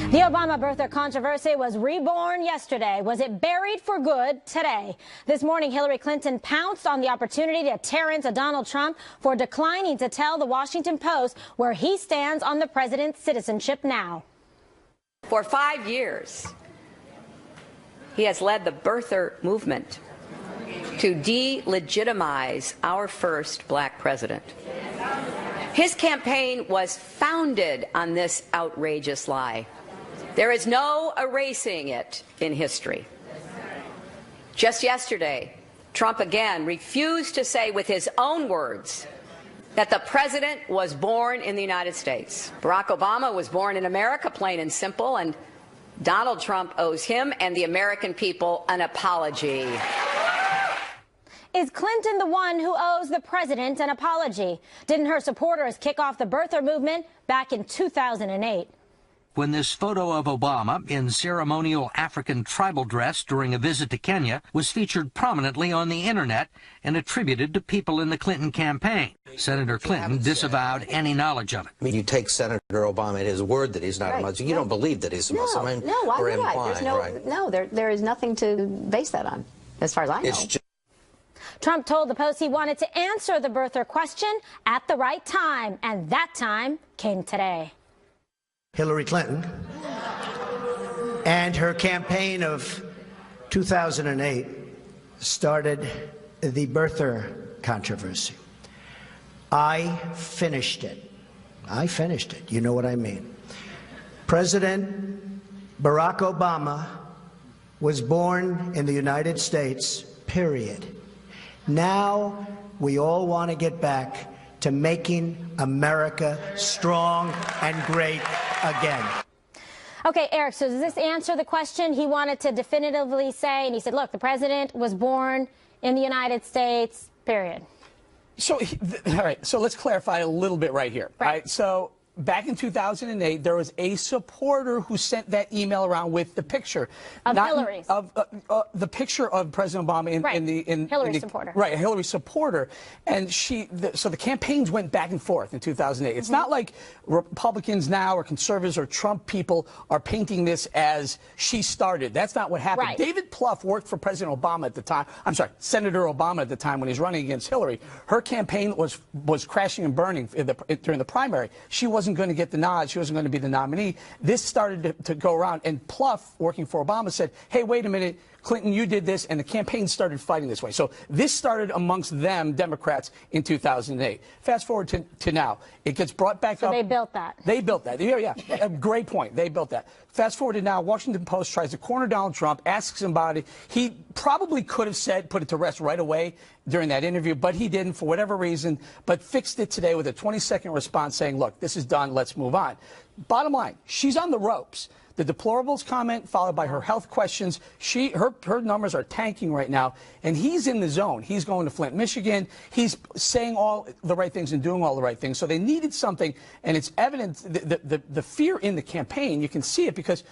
The Obama birther controversy was reborn yesterday. Was it buried for good today? This morning, Hillary Clinton pounced on the opportunity to tear into Donald Trump for declining to tell the Washington Post where he stands on the president's citizenship now. For 5 years, he has led the birther movement to delegitimize our first black president. His campaign was founded on this outrageous lie. There is no erasing it in history. Just yesterday, Trump again refused to say with his own words that the president was born in the United States. Barack Obama was born in America, plain and simple, and Donald Trump owes him and the American people an apology. Is Clinton the one who owes the president an apology? Didn't her supporters kick off the birther movement back in 2008? When this photo of Obama in ceremonial African tribal dress during a visit to Kenya was featured prominently on the internet and attributed to people in the Clinton campaign. Senator Clinton disavowed any knowledge of it. I mean, you take Senator Obama at his word that he's not a Muslim. You don't believe that he's a Muslim. No, why would I? There is nothing to base that on, as far as I know. Trump told the Post he wanted to answer the birther question at the right time, and that time came today. Hillary Clinton and her campaign of 2008 started the birther controversy. I finished it. You know what I mean. President Barack Obama was born in the United States, period. Now we all want to get back to making America strong and great again. Okay, Eric, so does this answer the question he wanted to definitively say? And he said, look, the president was born in the United States, period. So, all right, so let's clarify a little bit right here. Right. So back in 2008, there was a supporter who sent that email around with the picture of Hillary's. The picture of President Obama in Hillary's supporter. Right, a Hillary supporter, and so the campaigns went back and forth in 2008. It's not like Republicans now or conservatives or Trump people are painting this as she started. That's not what happened. Right. David Plouffe worked for President Obama at the time. I'm sorry, Senator Obama at the time when he was running against Hillary. Her campaign was crashing and burning during the primary. She wasn't going to get the nod. She wasn't going to be the nominee. This started to go around, and Plouffe, working for Obama, said, hey, wait a minute, Clinton, you did this, and the campaign started fighting this way. So this started amongst them, Democrats, in 2008. Fast forward to now. It gets brought back up. So they built that. They built that. Yeah. Great point. They built that. Fast forward to now, Washington Post tries to corner Donald Trump, asks him about it. He probably could have put it to rest right away during that interview, but he didn't for whatever reason, but fixed it today with a 20-second response saying, look, this is done, let's move on. Bottom line, she's on the ropes. The deplorables comment followed by her health questions. Her numbers are tanking right now, and he's in the zone. He's going to Flint, Michigan. He's saying all the right things and doing all the right things. So they needed something, and it's evident the fear in the campaign. You can see it because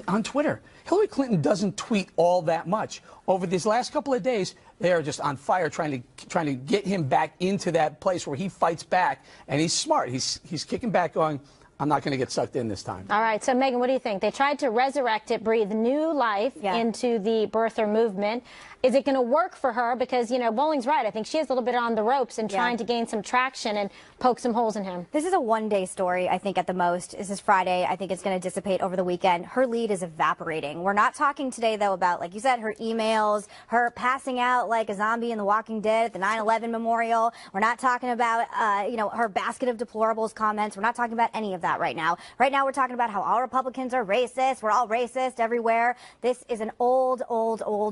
on Twitter, Hillary Clinton doesn't tweet all that much. Over these last couple of days, they are just on fire trying to get him back into that place where he fights back, and he's smart. He's kicking back, going, I'm not going to get sucked in this time. All right. So, Megan, what do you think? They tried to resurrect it, breathe new life into the birther movement. Is it going to work for her? Because, you know, Bowling's right. I think she is a little bit on the ropes and trying to gain some traction and poke some holes in him. This is a one-day story, I think, at the most. This is Friday. I think it's going to dissipate over the weekend. Her lead is evaporating. We're not talking today, though, about, like you said, her emails, her passing out like a zombie in The Walking Dead at the 9/11 memorial. We're not talking about, you know, her basket of deplorables comments. We're not talking about any of that right now. Right now, we're talking about how all Republicans are racist. We're all racist everywhere. This is an old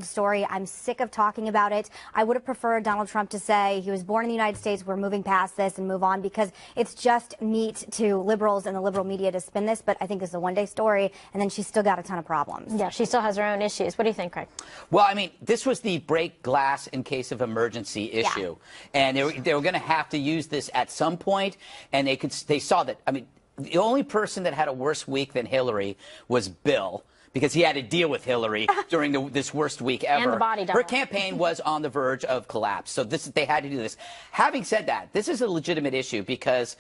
story. I'm sick of talking about it. I would have preferred Donald Trump to say he was born in the United States. We're moving past this and move on, because it's just meat to liberals and the liberal media to spin this. But I think this is a one-day story, and then she's still got a ton of problems. Yeah, she still has her own issues. What do you think, Craig? Well, I mean, this was the break glass in case of emergency issue. And they were going to have to use this at some point, and they saw that. I mean, the only person that had a worse week than Hillary was Bill, because he had to deal with Hillary during this worst week ever. And the body double. Her campaign was on the verge of collapse, so they had to do this. Having said that, this is a legitimate issue because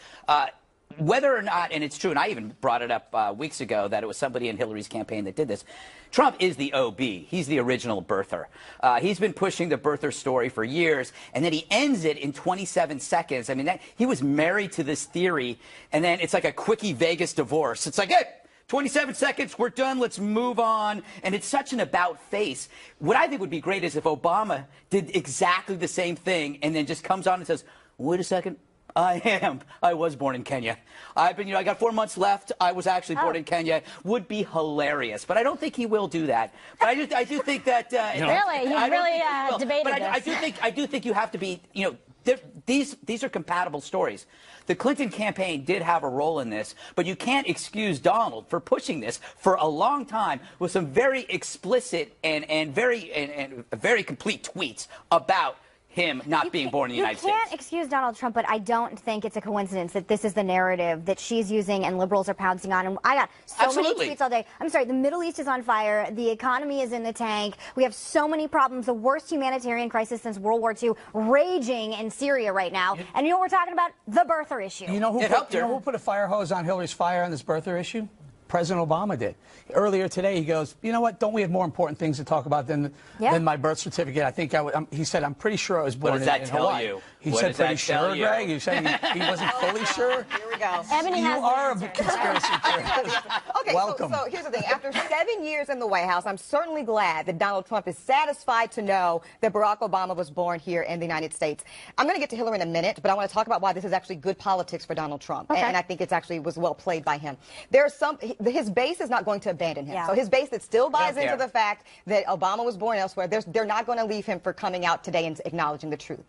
whether or not, and it's true, and I even brought it up weeks ago that it was somebody in Hillary's campaign that did this. Trump is the OB. He's the original birther. He's been pushing the birther story for years, and then he ends it in 27 seconds. I mean, he was married to this theory, and then it's like a quickie Vegas divorce. It's like, hey, 27 seconds, we're done, let's move on. And it's such an about face. What I think would be great is if Obama did exactly the same thing and then just comes on and says, wait a second, I was born in Kenya. I got 4 months left. I was actually born in Kenya. Would be hilarious, but I don't think he will do that. But I do think that really, you really debated but this. I do think you have to be, these are compatible stories. The Clinton campaign did have a role in this, but you can't excuse Donald for pushing this for a long time with some very explicit and very complete tweets about him not being born in the United States. You can't excuse Donald Trump, but I don't think it's a coincidence that this is the narrative that she's using and liberals are pouncing on. And I got so many tweets all day. I'm sorry, the Middle East is on fire. The economy is in the tank. We have so many problems. The worst humanitarian crisis since World War II raging in Syria right now. And you know what we're talking about? The birther issue. You know who put a fire hose on Hillary's fire on this birther issue? President Obama did. Earlier today, he goes, you know what, don't we have more important things to talk about than my birth certificate? I think he said, I'm pretty sure I was born in Hawaii. What does that tell you? He said pretty sure, Greg? You said he wasn't fully sure? Here we go. Ebony you are a conspiracy theorist. Okay, welcome. So here's the thing. After 7 years in the White House, I'm certainly glad that Donald Trump is satisfied to know that Barack Obama was born here in the United States. I'm going to get to Hillary in a minute, but I want to talk about why this is actually good politics for Donald Trump. Okay. And I think it's actually was well played by him. His base is not going to abandon him. Yeah. So his base that still buys into the fact that Obama was born elsewhere, they're not going to leave him for coming out today and acknowledging the truth.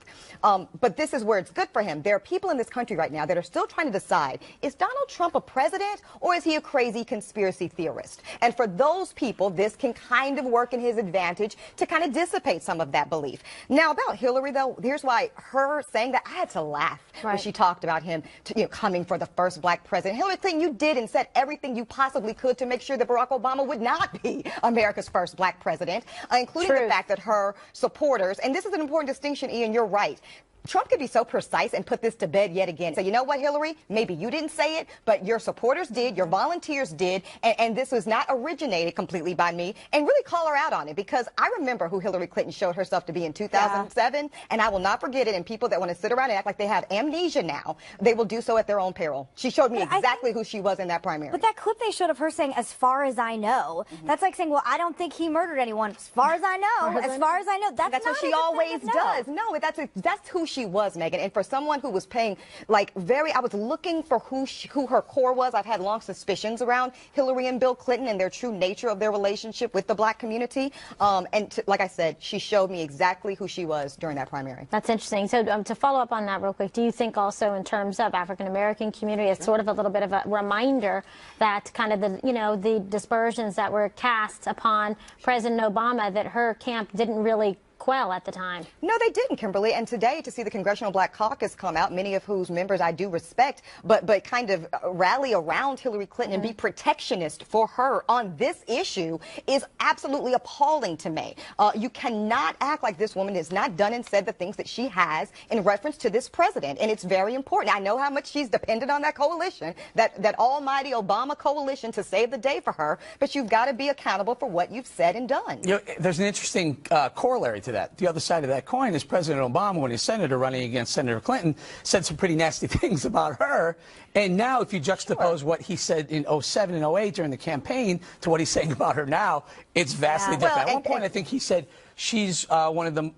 But this is where it's good for him. There are people in this country right now that are still trying to decide, is Donald Trump a president or is he a crazy conspiracy theorist? And for those people, this can kind of work in his advantage to kind of dissipate some of that belief. Now, about Hillary, though, here's why her saying that, I had to laugh when she talked about him coming for the first black president. Hillary Clinton, you did and said everything you possibly could to make sure that Barack Obama would not be America's first black president, including the fact that her supporters, and this is an important distinction, Ian, you're right. Trump could be so precise and put this to bed yet again. So you know what, Hillary? Maybe you didn't say it, but your supporters did, your volunteers did, and this was not originated completely by me. And really call her out on it, because I remember who Hillary Clinton showed herself to be in 2007, and I will not forget it. And people that want to sit around and act like they have amnesia now, they will do so at their own peril. She showed me exactly who she was in that primary. But that clip they showed of her saying, as far as I know, that's like saying, well, I don't think he murdered anyone. As far as I know, as far as I know. That's what she always does. No, that's who she was, Megan. And for someone who was paying, I was looking for who her core was. I've had long suspicions around Hillary and Bill Clinton and their true nature of their relationship with the black community. Like I said, she showed me exactly who she was during that primary. That's interesting. So to follow up on that real quick, do you think also in terms of African-American community, it's sort of a little bit of a reminder that kind of the dispersions that were cast upon President Obama, that her camp didn't really quell at the time? No, they didn't, Kimberly. And today, to see the Congressional Black Caucus come out, many of whose members I do respect, but kind of rally around Hillary Clinton and be protectionist for her on this issue is absolutely appalling to me. You cannot act like this woman has not done and said the things that she has in reference to this president. And it's very important. I know how much she's dependent on that coalition, that almighty Obama coalition, to save the day for her, but you've got to be accountable for what you've said and done. There's an interesting corollary to that. The other side of that coin is President Obama, when he's senator running against Senator Clinton, said some pretty nasty things about her. And now, if you juxtapose what he said in 07 and 08 during the campaign to what he's saying about her now, it's vastly different. At one point, I think he said she's one of the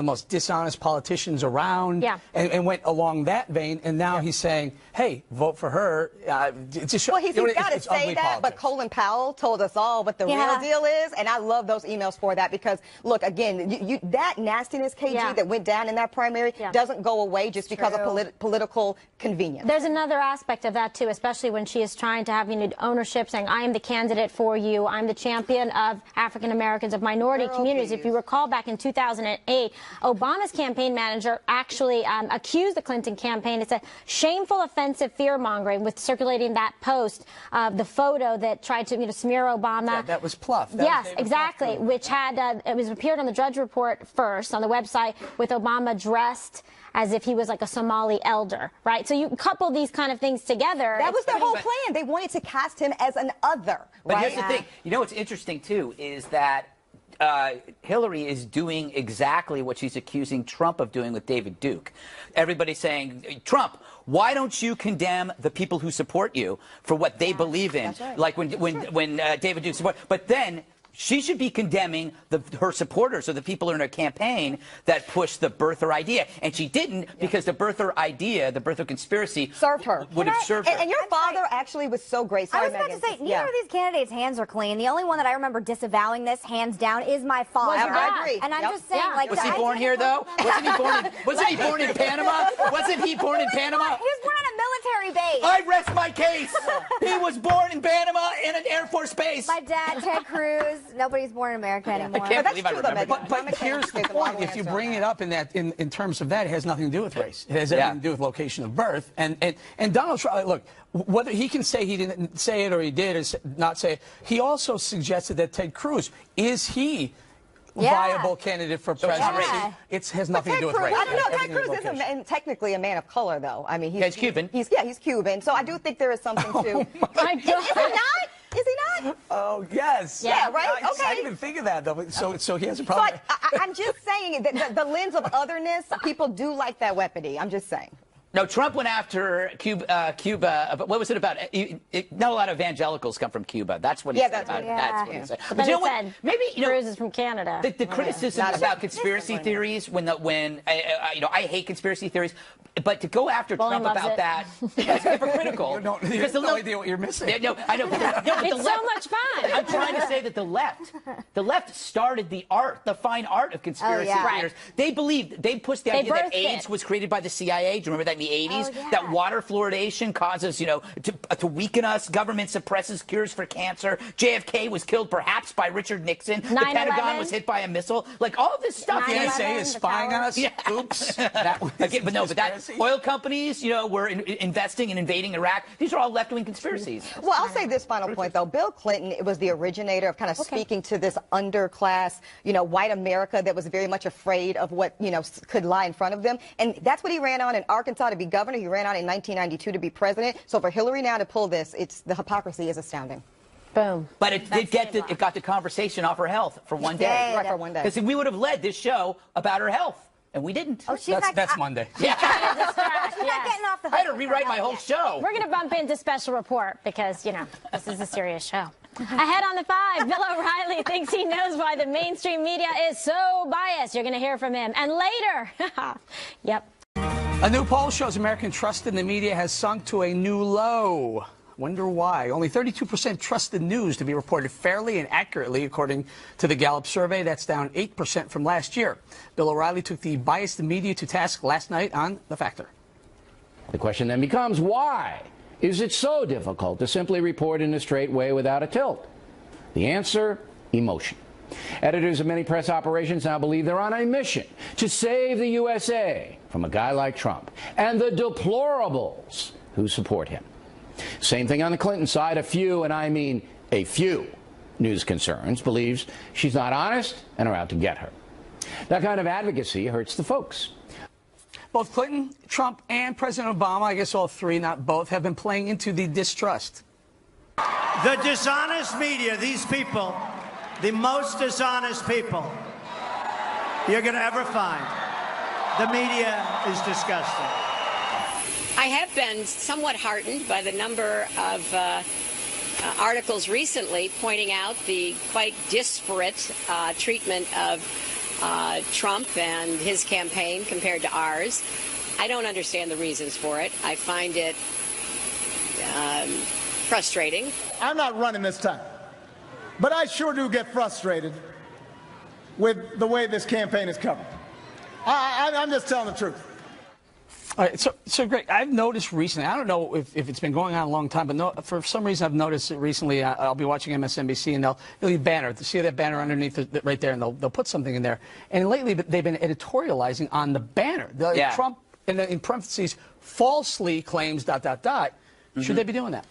most dishonest politicians around, and went along that vein. And now he's saying, hey, vote for her. He's got to say that, but Colin Powell told us all what the real deal is, and I love those emails for that, because, look, again, that nastiness, KG, that went down in that primary doesn't go away just because of political convenience. There's another aspect of that, too, especially when she is trying to have ownership, saying, I am the candidate for you, I'm the champion of African Americans, of minority communities. opportunities. If you recall, back in 2008, Obama's campaign manager actually accused the Clinton campaign. It's a shameful, offensive fear-mongering with circulating that post, the photo that tried to smear Obama. Yeah, that was Pluff. Yes, exactly, which had it appeared on the Drudge Report first on the website with Obama dressed as if he was like a Somali elder, right? So you couple these kind of things together. That was their whole plan. They wanted to cast him as an other, But right? here's the thing. You know what's interesting, too, is that Hillary is doing exactly what she's accusing Trump of doing with David Duke. Everybody's saying, Trump, why don't you condemn the people who support you for what they believe in? Right. Like when David Duke support. But then she should be condemning her supporters or the people in her campaign that pushed the birther idea. And she didn't because the birther idea, the birther conspiracy, served her. Would have served her. And your father actually was so great. Sorry, I was about Megan. to say, neither of these candidates' hands are clean. The only one that I remember disavowing this, hands down, is my father. I agree. And I'm just saying, like, was he born here, though? Wasn't he born in Panama? Wasn't he born in Panama? He was born on a military base. I rest my case. He was born in Panama in an Air Force base. My dad, Ted Cruz. Nobody's born in America anymore. I can't believe I remember that. But here's the point. If you bring it up in terms of that, it has nothing to do with race. It has everything to do with location of birth. And Donald Trump, look, whether he can say he didn't say it or he did or not say it, he also suggested that Ted Cruz, is he viable candidate for presidency? It has nothing to do with race. I don't know. Ted Cruz is technically a man of color, though. I mean, he's Cuban. He's Cuban. So I do think there is something to. Is he not? Is he not? Oh, yes. Yeah, right? Okay. I didn't even think of that, though. So he has a problem. So I'm just saying that the lens of otherness, people do like that weaponry. I'm just saying. No, Trump went after Cuba. What was it about? Not a lot of evangelicals come from Cuba. That's what he said about it. That's what he said. But you know what? Maybe Cruz is from Canada. The criticism about conspiracy theories, I hate conspiracy theories, but to go after Trump about that is hypocritical. You have no idea what you're missing. Yeah, no, I know. It's so much fun. I'm trying to say that the left started the fine art of conspiracy theories. They believed, they pushed the idea that AIDS was created by the CIA. Do you remember that in the 80s? That water fluoridation causes, to weaken us. Government suppresses cures for cancer. JFK was killed perhaps by Richard Nixon. The Pentagon was hit by a missile. Like all of this stuff. The NSA is spying on us. Yeah. Oops. Oil companies, were investing and invading Iraq. These are all left-wing conspiracies. Well, I'll say this final point, though. Bill Clinton was the originator of kind of speaking to this underclass, white America that was very much afraid of what, could lie in front of them. And that's what he ran on in Arkansas to be governor. He ran on in 1992 to be president. So for Hillary now to pull this, the hypocrisy is astounding. Boom. But it got the conversation off her health for one day. Right, for one day. Because we would have led this show about her health. And we didn't. Oh, that's Monday. She's not getting off the hook. I had to rewrite my whole show. We're going to bump into special report because, this is a serious show. Ahead on the 5, Bill O'Reilly thinks he knows why the mainstream media is so biased. You're going to hear from him. And later, yep. A new poll shows American trust in the media has sunk to a new low. Wonder why. Only 32% trust the news to be reported fairly and accurately, according to the Gallup survey. That's down 8% from last year. Bill O'Reilly took the biased media to task last night on The Factor. The question then becomes, why is it so difficult to simply report in a straight way without a tilt? The answer, emotion. Editors of many press operations now believe they're on a mission to save the USA from a guy like Trump and the deplorables who support him. Same thing on the Clinton side. A few, and I mean a few, news concerns believes she's not honest and are out to get her. That kind of advocacy hurts the folks. Both Clinton, Trump, and President Obama, I guess all three, not both, have been playing into the distrust. The dishonest media, these people, the most dishonest people you're going to ever find. The media is disgusting. I have been somewhat heartened by the number of articles recently pointing out the quite disparate treatment of Trump and his campaign compared to ours. I don't understand the reasons for it. I find it frustrating. I'm not running this time, but I sure do get frustrated with the way this campaign is covered. I'm just telling the truth. All right, so Greg, I've noticed recently, I don't know if it's been going on a long time, but no, for some reason I've noticed it recently. I'll be watching MSNBC and they'll be a banner. See that banner underneath it right there, and they'll put something in there. And lately they've been editorializing on the banner. Trump, in parentheses, falsely claims ... Should they be doing that?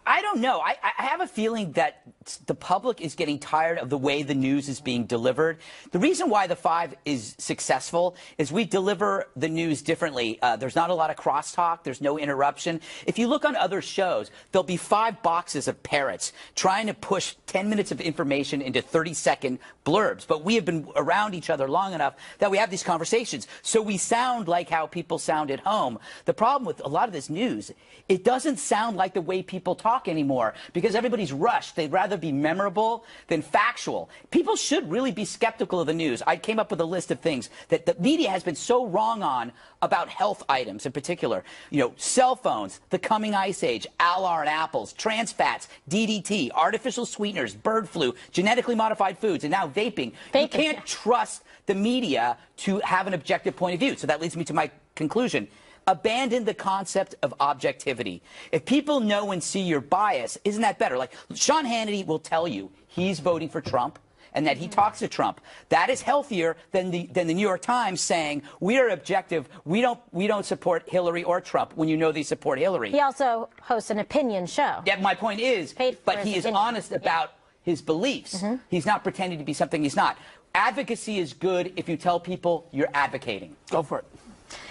I don't know. I have a feeling that the public is getting tired of the way the news is being delivered. The reason why The Five is successful is we deliver the news differently. There's not a lot of crosstalk. There's no interruption. If you look on other shows, there'll be 5 boxes of parrots trying to push 10 minutes of information into 30-second blurbs. But we have been around each other long enough that we have these conversations. So we sound like how people sound at home. The problem with a lot of this news, it doesn't sound like the way people talk anymore because everybody's rushed. They'd rather be memorable than factual. People should really be skeptical of the news. I came up with a list of things that the media has been so wrong on about health items in particular. You know, cell phones, the coming ice age, Alar and apples, trans fats, DDT, artificial sweeteners, bird flu, genetically modified foods, and now vaping. You can't trust the media to have an objective point of view. So that leads me to my conclusion. Abandon the concept of objectivity. If people know and see your bias, isn't that better? Like Sean Hannity will tell you he's voting for Trump and that he talks to Trump. That is healthier than the New York Times saying we are objective. We don't support Hillary or Trump when you know they support Hillary. He also hosts an opinion show. Yeah, my point is, but he is honest about his beliefs. He's not pretending to be something he's not. Advocacy is good if you tell people you're advocating. Go for it.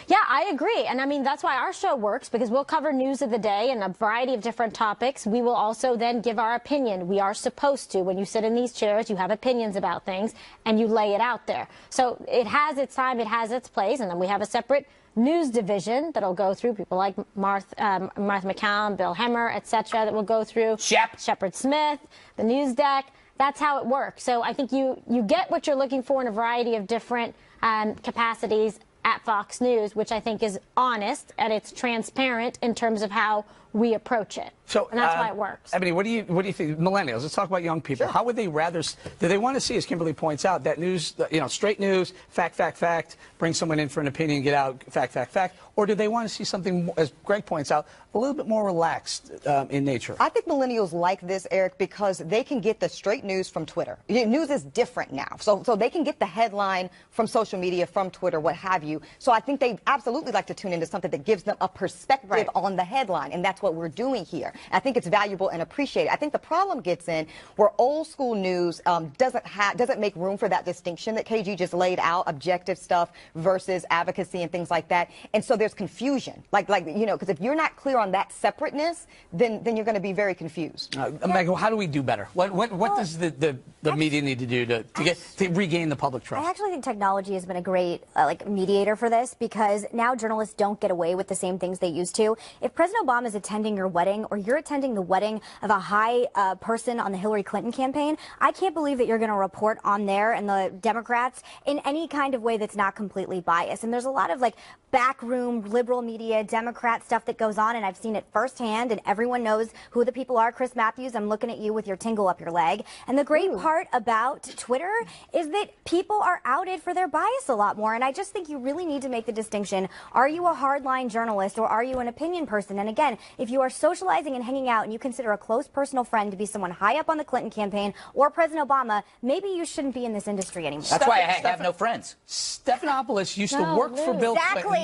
Yeah, I agree. And I mean, that's why our show works, because we'll cover news of the day and a variety of different topics. We will also then give our opinion. We are supposed to. When you sit in these chairs, you have opinions about things and you lay it out there. So it has its time, it has its place. And then we have a separate news division that'll go through people like Martha McCallum, Bill Hemmer, etc. that will go through. Shepard Smith, the news deck. That's how it works. So I think you get what you're looking for in a variety of different capacities at Fox News, which I think is honest and it's transparent in terms of how we approach it. So, and that's why it works. Ebony, what do you think? Millennials, let's talk about young people. How would they rather, do they want to see, as Kimberly points out, that news, straight news, fact, bring someone in for an opinion, get out, fact, or do they want to see something, as Greg points out, a little bit more relaxed in nature? I think millennials like this, Eric, because they can get the straight news from Twitter. News is different now. So they can get the headline from social media, from Twitter, what have you. So I think they absolutely like to tune into something that gives them a perspective on the headline, and that's what we're doing here. I think it's valuable and appreciated. I think the problem gets in where old school news doesn't make room for that distinction that KG just laid out, objective stuff versus advocacy and things like that. And so there's confusion. Because if you're not clear on that separateness, then you're going to be very confused. Megan, how do we do better? What does the media need to do to regain the public trust? I actually think technology has been a great mediator for this, because now journalists don't get away with the same things they used to. If President Obama is attending your wedding, or you're attending the wedding of a high person on the Hillary Clinton campaign, I can't believe that you're going to report on there and the Democrats in any kind of way that's not completely biased. And there's a lot of backroom liberal media, Democrat stuff that goes on, and I've seen it firsthand, and everyone knows who the people are. Chris Matthews, I'm looking at you with your tingle up your leg. And the great part about Twitter is that people are outed for their bias a lot more, and I just think you really need to make the distinction. Are you a hardline journalist, or are you an opinion person? And again, if you are socializing and hanging out and you consider a close personal friend to be someone high up on the Clinton campaign or President Obama, maybe you shouldn't be in this industry anymore. That's why I have no friends. Stephanopoulos used to work for Bill Clinton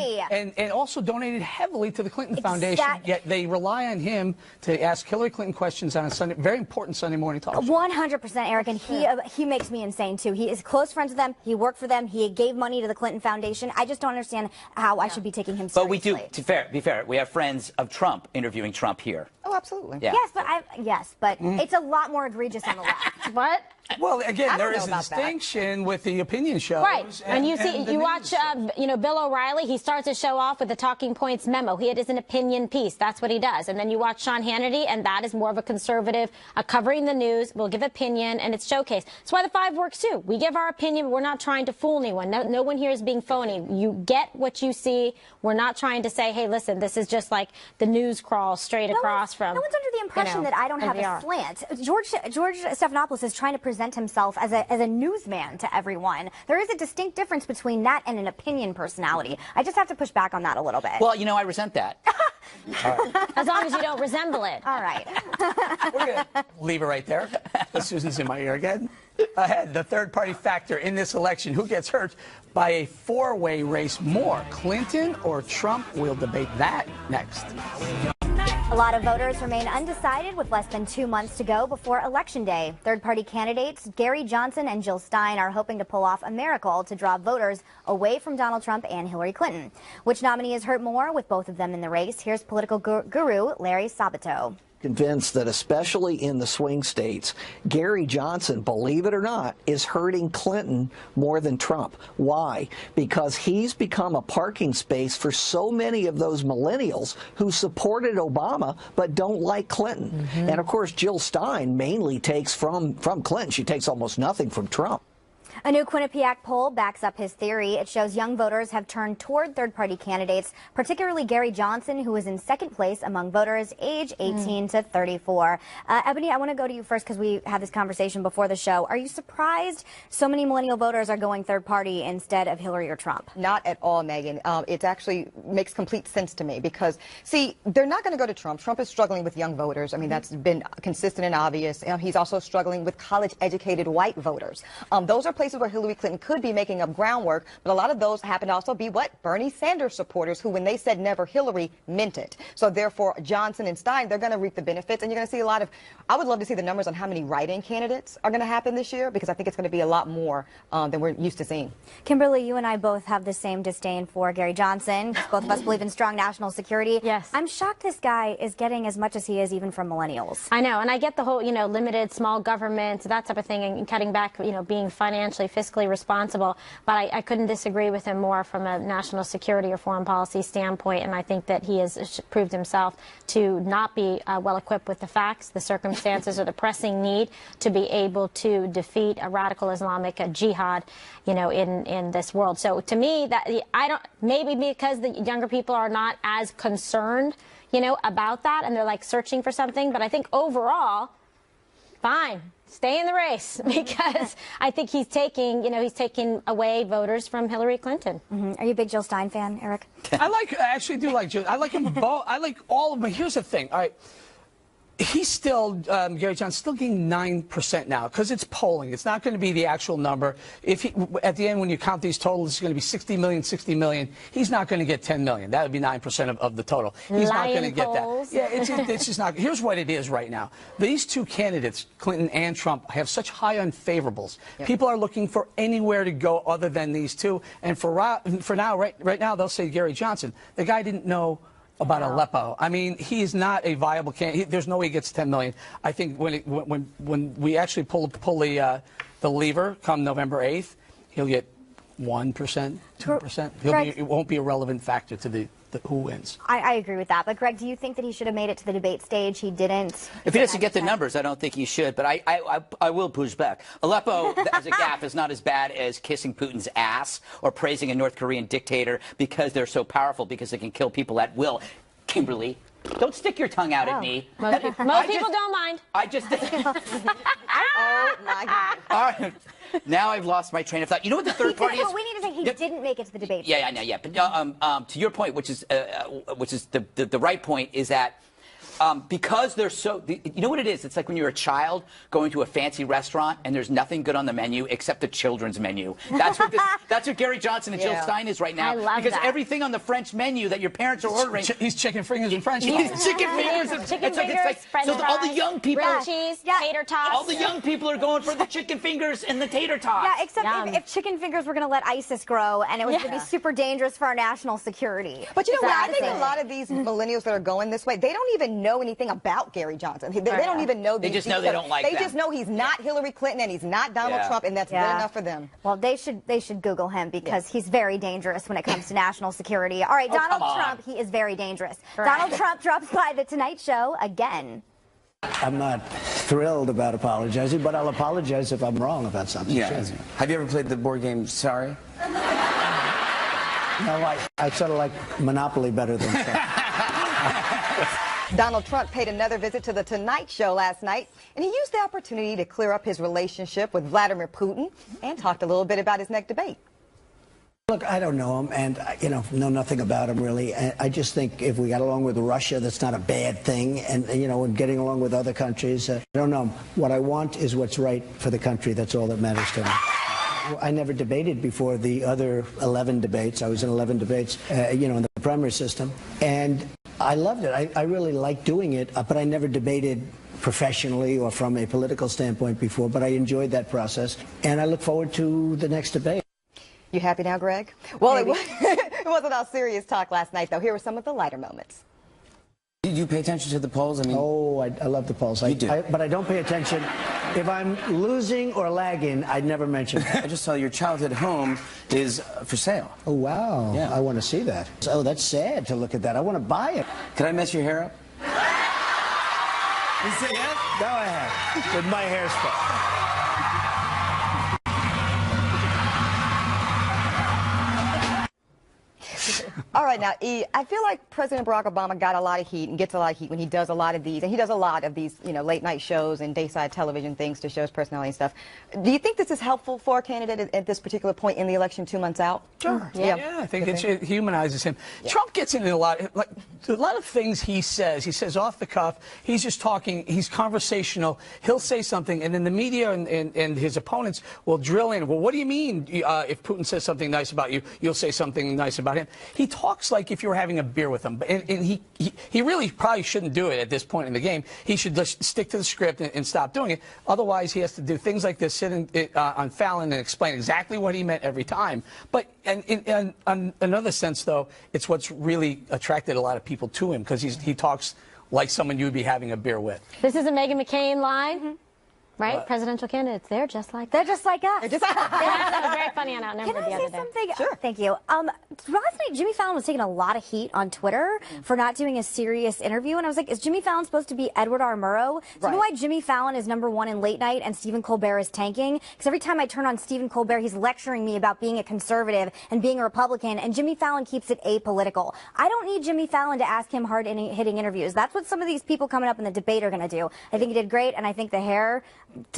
and also donated heavily to the Clinton Foundation, yet they rely on him to ask Hillary Clinton questions on a Sunday, very important Sunday morning talk show. 100%, Eric, and he makes me insane too. He is close friends with them, he worked for them, he gave money to the Clinton Foundation. I just don't understand how I should be taking him seriously. But we do, to be fair, we have friends of Trump interviewing Trump here. Oh, absolutely. Yeah. Yes, but it's a lot more egregious on the left. What? Well, again, there is a distinction with the opinion shows. Right. And you watch, Bill O'Reilly, he starts his show off with the talking points memo. It is an opinion piece. That's what he does. And then you watch Sean Hannity, and that is more of a conservative, covering the news. We'll give opinion, and it's showcased. That's why the Five works, too. We give our opinion, but we're not trying to fool anyone. No one here is being phony. You get what you see. We're not trying to say, hey, listen, this is just like the news cross. crawl straight across from. No one's under the impression that I don't have a slant. George Stephanopoulos is trying to present himself as a newsman to everyone. There is a distinct difference between that and an opinion personality. I just have to push back on that a little bit. Well, you know, I resent that. As long as you don't resemble it. All right. We're going to leave it right there. Susan's in my ear again. Ahead, the third-party factor in this election. Who gets hurt by a four-way race more, Clinton or Trump? We'll debate that next. A lot of voters remain undecided with less than 2 months to go before Election Day. Third-party candidates Gary Johnson and Jill Stein are hoping to pull off a miracle to draw voters away from Donald Trump and Hillary Clinton. Which nominee is hurt more with both of them in the race? Here's political guru Larry Sabato. Convinced that especially in the swing states, Gary Johnson, believe it or not, is hurting Clinton more than Trump. Why? Because he's become a parking space for so many of those millennials who supported Obama but don't like Clinton. And of course, Jill Stein mainly takes from Clinton. She takes almost nothing from Trump. A new Quinnipiac poll backs up his theory. It shows young voters have turned toward third-party candidates, particularly Gary Johnson, who is in second place among voters age 18 to 34. Ebony, I want to go to you first because we had this conversation before the show. Are you surprised so many millennial voters are going third-party instead of Hillary or Trump? Not at all, Megan. It actually makes complete sense to me because, see, they're not going to go to Trump. Trump is struggling with young voters. I mean, that's been consistent and obvious. He's also struggling with college-educated white voters. Those are places where Hillary Clinton could be making up groundwork, but a lot of those happen to also be what? Bernie Sanders supporters who, when they said never Hillary, meant it. So therefore, Johnson and Stein, they're going to reap the benefits, and you're going to see a lot of, I would love to see the numbers on how many write-in candidates are going to happen this year, because I think it's going to be a lot more than we're used to seeing. Kimberly, you and I both have the same disdain for Gary Johnson. Both of us believe in strong national security. Yes. I'm shocked this guy is getting as much as he is even from millennials. I know, and I get the whole, limited small government, that type of thing, and cutting back, being financially, fiscally responsible. But I couldn't disagree with him more from a national security or foreign policy standpoint, and I think that he has proved himself to not be well equipped with the facts, the circumstances, or the pressing need to be able to defeat a radical Islamic jihad, in this world. So to me, that maybe because the younger people are not as concerned, about that, and they're like searching for something. But I think overall, fine. Stay in the race, because I think he's taking away voters from Hillary Clinton. Are you a big Jill Stein fan, Eric? I actually do like Jill. I like him both. I like all of them. Here's the thing. All right. He's still, Gary Johnson's still getting 9% now because it's polling. It's not going to be the actual number. At the end, when you count these totals, it's going to be 60 million. He's not going to get 10 million. That would be 9% of the total. He's not going to get that. Yeah, it's just not. Here's what it is right now. These two candidates, Clinton and Trump, have such high unfavorables. Yep. People are looking for anywhere to go other than these two. And for now, right now, they'll say Gary Johnson. The guy didn't know about Aleppo. I mean, he's not a viable candidate. There's no way he gets 10 million. I think when we actually pull the lever come November 8th, he'll get 1%, 2%. It won't be a relevant factor to the who wins. I agree with that. But Greg, do you think that he should have made it to the debate stage? He didn't. If he doesn't get the numbers, I don't think he should. But I will push back. Aleppo, as a gaffe, is not as bad as kissing Putin's ass or praising a North Korean dictator because they're so powerful, because they can kill people at will. Kimberly, don't stick your tongue out at me. Most people don't mind. Oh, my God. All right. Now I've lost my train of thought. You know what the third party is? But we need to say he didn't make it to the debate. Yeah, I know. Yeah, but to your point, which is the right point, is that because they're so, you know what it is? It's like when you're a child going to a fancy restaurant and there's nothing good on the menu except the children's menu. That's what Gary Johnson and Jill Stein is right now. I love because that. everything on the French menu that your parents are ordering, he's chicken fingers and French fries. He's chicken fingers and French fries. So all the young people, cheese, tater tots. all the young people are going for the chicken fingers and the tater tots. Yeah, except if chicken fingers were going to let ISIS grow, and it was going to be super dangerous for our national security. But you know what? I think a lot of these millennials that are going this way, they don't even know anything about Gary Johnson. They don't even know these. They just know they don't like them. them. They just know he's not Hillary Clinton and he's not Donald Trump, and that's good enough for them. Well, they should Google him because he's very dangerous when it comes to national security. All right, Donald Trump, he is very dangerous. Right. Donald Trump drops by The Tonight Show again. I'm not thrilled about apologizing, but I'll apologize if I'm wrong about something. Yeah. Have you ever played the board game Sorry? No, I sort of like Monopoly better than Sorry. Donald Trump paid another visit to The Tonight Show last night, and he used the opportunity to clear up his relationship with Vladimir Putin and talked a little bit about his next debate. Look, I don't know him, and know nothing about him really. I just think if we got along with Russia, that's not a bad thing, and and getting along with other countries. I don't know. What I want is what's right for the country. That's all that matters to me. I never debated before the other 11 debates. I was in 11 debates, in the primary system, and I loved it. I really liked doing it, but I never debated professionally or from a political standpoint before, but I enjoyed that process, and I look forward to the next debate. You happy now, Greg? Well, it wasn't all serious talk last night, though. Here were some of the lighter moments. Did you pay attention to the polls? I love the polls. You do. But I don't pay attention. If I'm losing or lagging, I'd never mention it. I just saw your childhood home is for sale. Oh, wow. Yeah. I want to see that. Oh, that's sad to look at that. I want to buy it. Can I mess your hair up? You say yes? Go ahead. With my hairspray. All right, now, E, I feel like President Barack Obama got a lot of heat and gets a lot of heat when he does a lot of these. And he does a lot of these, late night shows and dayside television things to show his personality and stuff. Do you think this is helpful for a candidate at this particular point in the election 2 months out? Sure. Yeah, I think it humanizes him. Yeah. Trump gets into a lot of things he says. He says off the cuff. He's just talking. He's conversational. He'll say something, and then the media and his opponents will drill in. Well, what do you mean if Putin says something nice about you, you'll say something nice about him? He talks like if you were having a beer with him, and he really probably shouldn't do it at this point in the game. He should just stick to the script and stop doing it. Otherwise, he has to do things like this, sit on Fallon and explain exactly what he meant every time. But in another sense, though, it's what's really attracted a lot of people to him, because he talks like someone you would be having a beer with. This is a Meghan McCain line. Right? Presidential candidates. They're just like us. They're just like us. That was very funny on Outnumbered the other day. Something? Sure. Thank you. Last night, Jimmy Fallon was taking a lot of heat on Twitter for not doing a serious interview. And I was like, is Jimmy Fallon supposed to be Edward R. Murrow? So you know why Jimmy Fallon is #1 in late night and Stephen Colbert is tanking? Because every time I turn on Stephen Colbert, he's lecturing me about being a conservative and being a Republican. And Jimmy Fallon keeps it apolitical. I don't need Jimmy Fallon to ask him hard-hitting interviews. That's what some of these people coming up in the debate are going to do. I think he did great. And I think the hair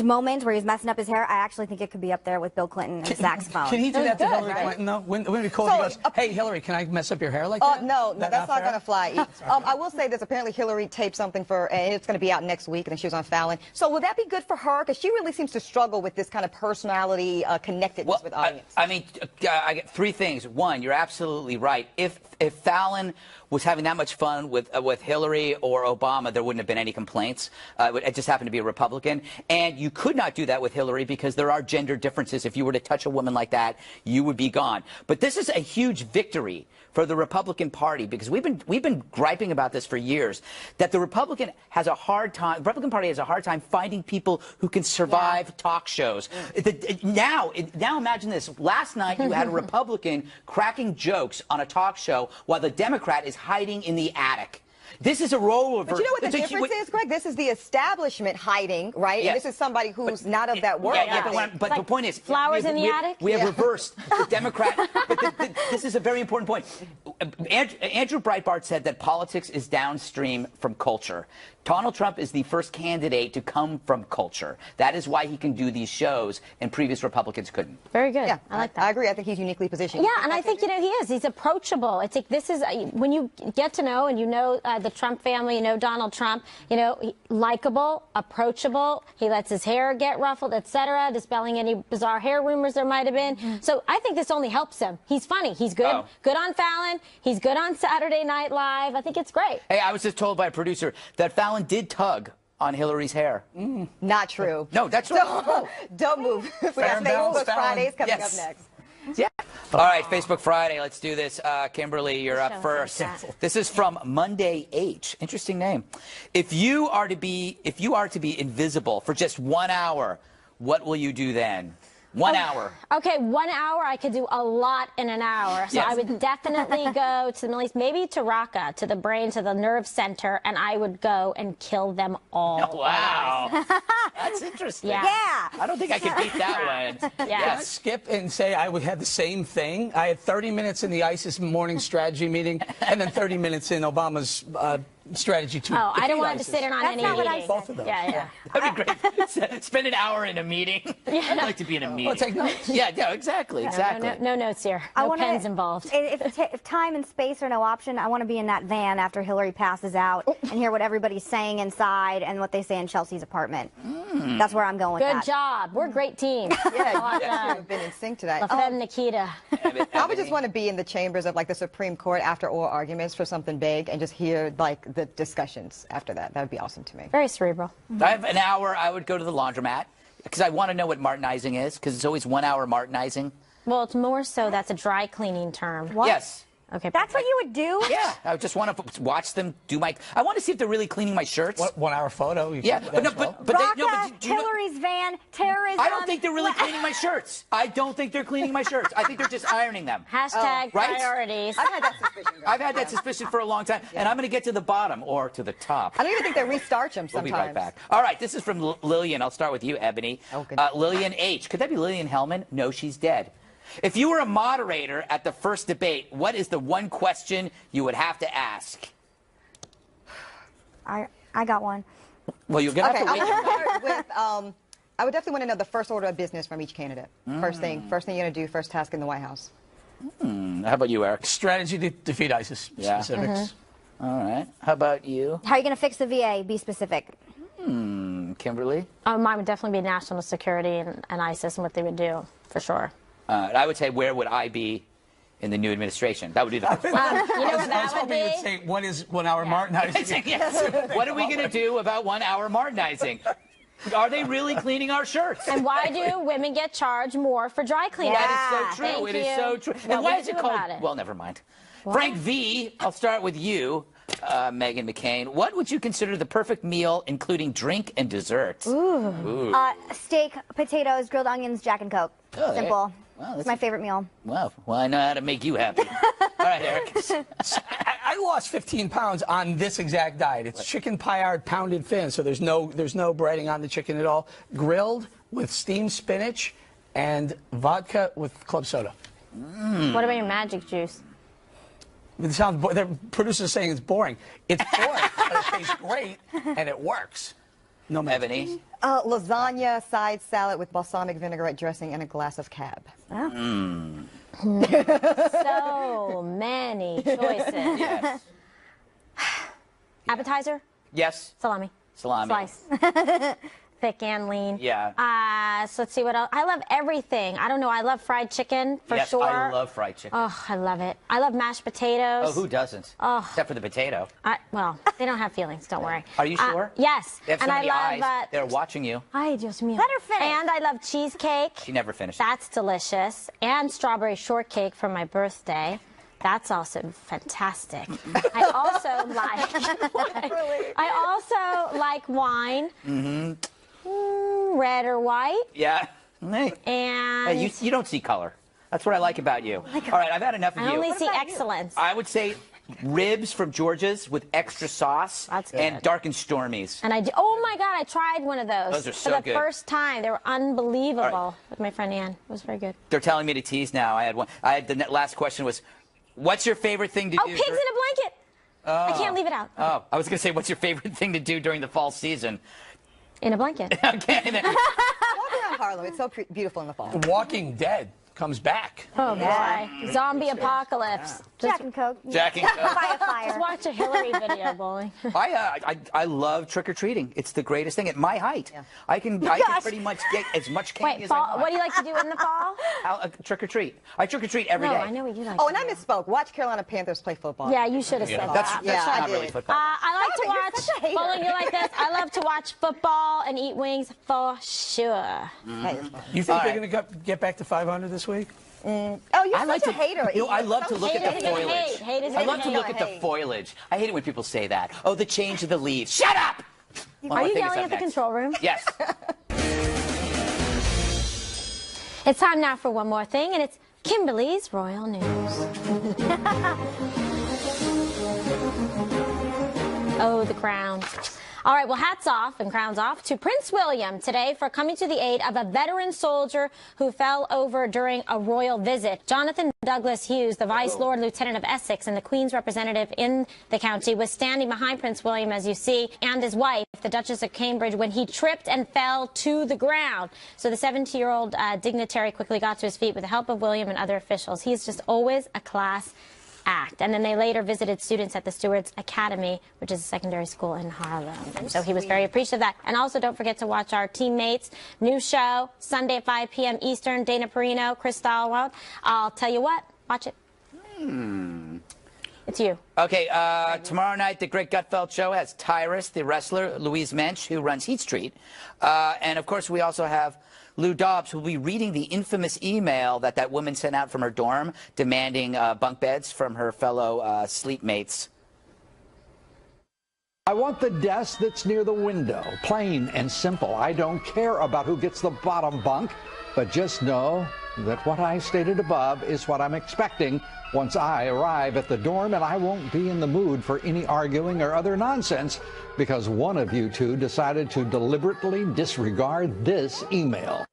moment where he's messing up his hair, I actually think it could be up there with Bill Clinton and his saxophone. Can he do that to Hillary Clinton, though? When he calls, he goes, hey, Hillary, can I mess up your hair like that? No, that's not going to fly. I will say this. Apparently, Hillary taped something and it's going to be out next week, and then she was on Fallon. So would that be good for her? Because she really seems to struggle with this kind of personality connectedness with audience. I get 3 things. One, you're absolutely right. If Fallon was having that much fun with Hillary or Obama, there wouldn't have been any complaints. It just happened to be a Republican. And you could not do that with Hillary because there are gender differences. If you were to touch a woman like that, you would be gone. But this is a huge victory for the Republican Party, because we've been griping about this for years, that the Republican Party has a hard time finding people who can survive talk shows. Now imagine this. Last night you had a Republican cracking jokes on a talk show while the Democrat is hiding in the attic. This is a role reversal. But you know what the difference is, Greg? This is the establishment hiding, right? Yes. And this is somebody who's not of that world. But the point is, flowers in the attic? We have reversed the Democrat. But this is a very important point. Andrew Breitbart said that politics is downstream from culture. Donald Trump is the first candidate to come from culture. That is why he can do these shows, and previous Republicans couldn't. Very good. Yeah, I like that. I agree. I think he's uniquely positioned. Yeah, and I think, he is. He's approachable. It's like, this is, when you get to know and the Trump family, Donald Trump, likable, approachable. He lets his hair get ruffled, etc., dispelling any bizarre hair rumors there might have been. So I think this only helps him. He's funny. He's good. Good on Fallon. He's good on Saturday Night Live. I think it's great. Hey, I was just told by a producer that Fallon did tug on Hillary's hair. Not true. No, that's right. Don't move. We got Facebook Fridays coming up next. Yeah. All right, Facebook Friday. Let's do this. Kimberly, you're up first. This is from Monday H. Interesting name. If you are to be invisible for just 1 hour, what will you do then? 1 hour. Okay, 1 hour. I could do a lot in an hour. So I would definitely go to the Middle East, maybe to Raqqa, to the brain, to the nerve center, and I would go and kill them all. Oh, wow. That's interesting. Yeah. I don't think I could beat that one. Yeah. Can I skip and say I would have the same thing? I had 30 minutes in the ISIS morning strategy meeting, and then 30 minutes in Obama's strategy to Oh, I don't defeat want to ISIS. sit in on That's any not what I meeting. Both of those. Yeah. That'd be great. Spend an hour in a meeting. I'd like to be in a meeting. take notes. Yeah, exactly. No notes here. No pens involved. If time and space are no option, I want to be in that van after Hillary passes out and hear what everybody's saying inside and what they say in Chelsea's apartment. That's where I'm going with Good that. job. We're a great team. Yeah, you've been in sync today. Lafayette Nikita. I would just want to be in the chambers of like the Supreme Court after oral arguments for something big and just hear like the discussions after that. That would be awesome to me. Very cerebral. I have an hour. I would go to the laundromat because I want to know what Martinizing is because it's always 1 hour Martinizing. Well, it's more so that's a dry cleaning term. What? Yes. Okay. That's what you would do? Yeah. I just want to watch them do my. I want to see if they're really cleaning my shirts. What, 1 hour photo? Yeah, but no, but do you know? Hillary's van, terrorism. I don't think they're really cleaning my shirts. I don't think they're cleaning my shirts. I think they're just ironing them. Hashtag Right? priorities. I've had that suspicion. I've had that suspicion for a long time, and I'm going to get to the bottom or to the top. I don't even think they restarch them We'll sometimes. be right back. All right, this is from Lillian. I'll start with you, Ebony. Oh, good. Lillian H. Could that be Lillian Hellman? No, she's dead. If you were a moderator at the first debate, what is the one question you would have to ask? I got one. Well, you're going to Okay, have to I'm wait. going to start with, I would definitely want to know the first order of business from each candidate. First thing you're going to do, first task in the White House. How about you, Eric? Strategy to defeat ISIS. Yeah. Specifics. All right. How about you? How are you going to fix the VA? Be specific. Kimberly? Mine would definitely be national security and ISIS and what they would do, for sure. I would say, where would I be in the new administration? That would be the first You know what I was that would hoping you'd be? say, what is 1 hour Martinizing? Yes. What are we going to do about 1 hour Martinizing? Are they really cleaning our shirts? And why do women get charged more for dry cleaning? That is so true. Thank It is you. so true. What And why would is you it do called? about it? Well, never mind. Frank V, I'll start with you, Meghan McCain. What would you consider the perfect meal, including drink and dessert? Ooh. Steak, potatoes, grilled onions, Jack and Coke. Oh, Simple. Well, It's my favorite meal. Well, I know how to make you happy. All right, Eric. I lost 15 pounds on this exact diet. It's chicken paillard pounded thin, so there's no breading on the chicken at all. Grilled with steamed spinach and vodka with club soda. What about your magic juice? It sounds. The producer's saying it's boring. It's boring, but it tastes great and it works. No, Ebony. Lasagna, side salad with balsamic vinaigrette dressing, and a glass of cab. So many choices. Yes. Appetizer? Yes. Salami. Salami. Slice. Thick and lean. Yeah. So let's see what else. I love everything. I don't know. I love fried chicken for Yes, sure. I love fried chicken. Oh, I love it. I love mashed potatoes. Oh, who doesn't? Oh. Except for the potato. Well, they don't have feelings. Don't worry. Are you sure? Yes. They have so and many I love. eyes. They're watching you. Ay, Dios mío. Let her finish. And I love cheesecake. She never finished. That's delicious. And strawberry shortcake for my birthday. That's also fantastic. I also like wine. Red or white. Yeah. Hey. And Hey, you don't see color. That's what I like about you. All right, I've had enough of I you. only see excellence. I would say ribs from George's with extra sauce That's good. and dark and stormies. And I do. Oh my God! I tried one of those. Those are so for the good. first time. They were unbelievable. All right. With my friend Ann, it was very good. They're telling me to tease now. I had one. Last question was, what's your favorite thing to do? Pigs in a blanket. I can't leave it out. Oh, I was going to say, what's your favorite thing to do during the fall season? In a blanket. Okay. Walk around Harlem. It's so beautiful in the fall. Walking Dead comes back. Oh boy! Zombie apocalypse. Jack and Coke. Jack and Coke. Fire. Just watch a Hillary video, bowling. I love trick or treating. It's the greatest thing at my height. Yeah. I can pretty much get as much candy Wait, as I fall, want. what do you like to do in the fall? Trick or treat. I trick or treat every day. No, I know what you like. Oh, and I misspoke. Watch Carolina Panthers play football. Yeah, you should have said That's that. I not did. really football. I Stop it, like you're to such a watch. hater. Bowling, you like this? I love to watch football and eat wings for sure. You think they're going to get back to 500 this week? Oh, you're such a hater. You know, I love to look at the Hate is gonna foliage. hate. Hate is I gonna love to hate. look at the foliage. I hate it when people say that. Oh, the change of the leaves. Shut up! Are you yelling at the control room? Yes. It's time now for one more thing, and it's Kimberly's Royal News. Oh, the crown. All right, well, hats off and crowns off to Prince William today for coming to the aid of a veteran soldier who fell over during a royal visit. Jonathan Douglas Hughes, the Vice Lord Lieutenant of Essex and the Queen's representative in the county, was standing behind Prince William, as you see, and his wife, the Duchess of Cambridge, when he tripped and fell to the ground. So the 70-year-old dignitary quickly got to his feet with the help of William and other officials. He's just always a class act. And then they later visited students at the Stewart's Academy, which is a secondary school in Harlem. So he was very appreciative of that. And also don't forget to watch our Teammates new show Sunday at 5 p.m. Eastern. Dana Perino, Chris Stalwart. I'll tell you what, watch it. It's you. Okay, tomorrow night, the Greg Gutfeld Show has Tyrus, the wrestler, Louise Mensch, who runs Heat Street. And, of course, we also have Lou Dobbs, who will be reading the infamous email that woman sent out from her dorm demanding bunk beds from her fellow sleepmates. I want the desk that's near the window, plain and simple. I don't care about who gets the bottom bunk, but just know that what I stated above is what I'm expecting once I arrive at the dorm, and I won't be in the mood for any arguing or other nonsense because one of you two decided to deliberately disregard this email.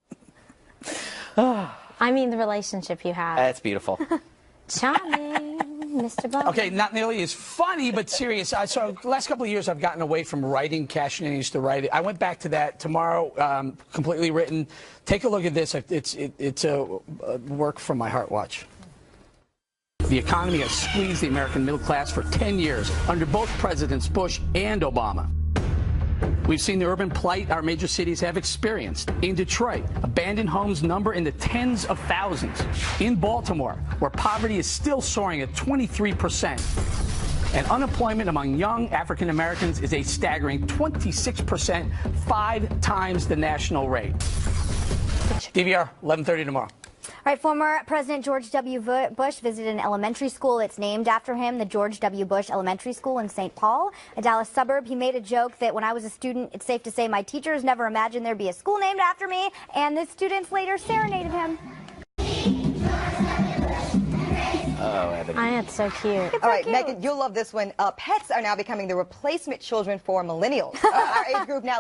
I mean the relationship you have. That's beautiful. Charming, Mr. Bond. Okay, not nearly as funny, but serious. So the last couple of years, I've gotten away from writing. Cash and I used to write it. I went back to that tomorrow, completely written. Take a look at this. It's a work from my heart. Watch. The economy has squeezed the American middle class for 10 years under both Presidents Bush and Obama. We've seen the urban plight our major cities have experienced. In Detroit, abandoned homes number in the tens of thousands. In Baltimore, where poverty is still soaring at 23%. And unemployment among young African Americans is a staggering 26%, 5 times the national rate. DVR, 11:30 tomorrow. All right, former President George W. Bush visited an elementary school. It's named after him, the George W. Bush Elementary School in St. Paul, a Dallas suburb. He made a joke that when I was a student, it's safe to say my teachers never imagined there'd be a school named after me, and the students later serenaded him. Oh, Ebony. It's so cute. All right, Megan, you'll love this one. Pets are now becoming the replacement children for millennials. Our age group now